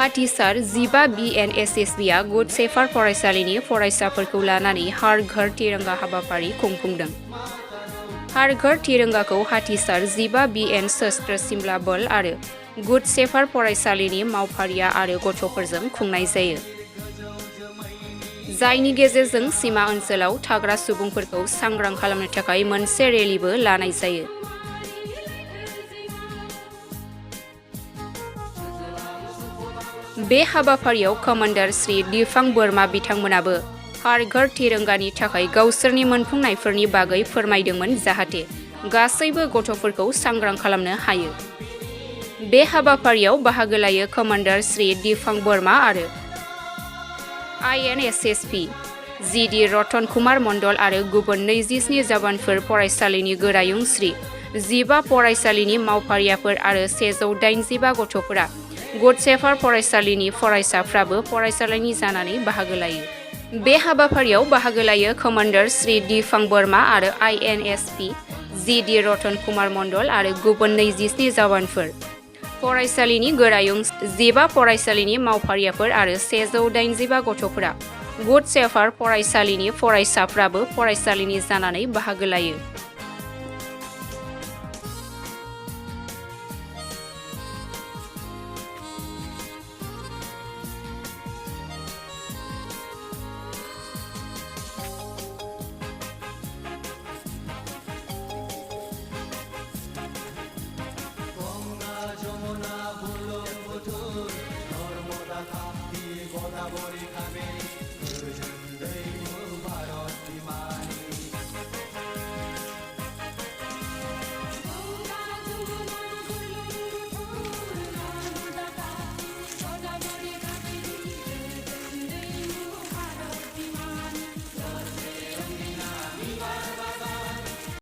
हाथिसार 15 BNSSBआ good shepherd फरायसालिनि फरायसाफोरखौ लानानै हर घर तिरंगा हाबाफारि खुंफुंदों। हर घर तिरंगाखौ हाथिसार 15 BN सशस्त्र सिमला बल आरो गुड सेफार फरायसालिनि मावफारिया आरो गथ'फोरजों खुंनाय जायो, जायनि गेजेरजों सीमा ओनसोलाव थाग्रा सुबुंफोरखौ सांग्रां खालामनो थाखाय मोनसे रेलीबो लानाय जायो। बे हाबाफारियाव कमान्डार श्री दिफां बोरमा बिथांमोनाबो हर घर तिरंगानि थाखाय गावसोरनि मोनफुंनायफोरनि बागै फोरमायदोंमोन जाहाथे गासैबो गथ'फोरखौ सांग्रां खालामनो हायो। बे हाबाफारियाव बाहागो लायो कमान्डार श्री दिफां बोरमा आरो INSSP GD रतन कुमार मण्डल आरो गुबुन 27 जवानफोर, फरायसालिनि गोरायुं श्री 15 फरायसालिनि मावफारियाफोर आरो 185 गथ'फोरा। गुड सेफार फरायसालिनि फरायसाफ्राबो फरायसालिनि जानानै बाहागो लायो। बे हाबाफारियाव बाहागो लायो कमान्डार श्री दिफां बोरमा आरो INSP GD रतन कुमार मण्डल आरो गुबुन 27 जवानफोर, फरायसालिनि गोरायुं 15 फरायसालिनि मावफारियाफोर आरो 185 गथ'फोरा। गुड सेफार फरायसालिनि फरायसाफ्राबो फरायसालिनि जानानै बाहागो लायो।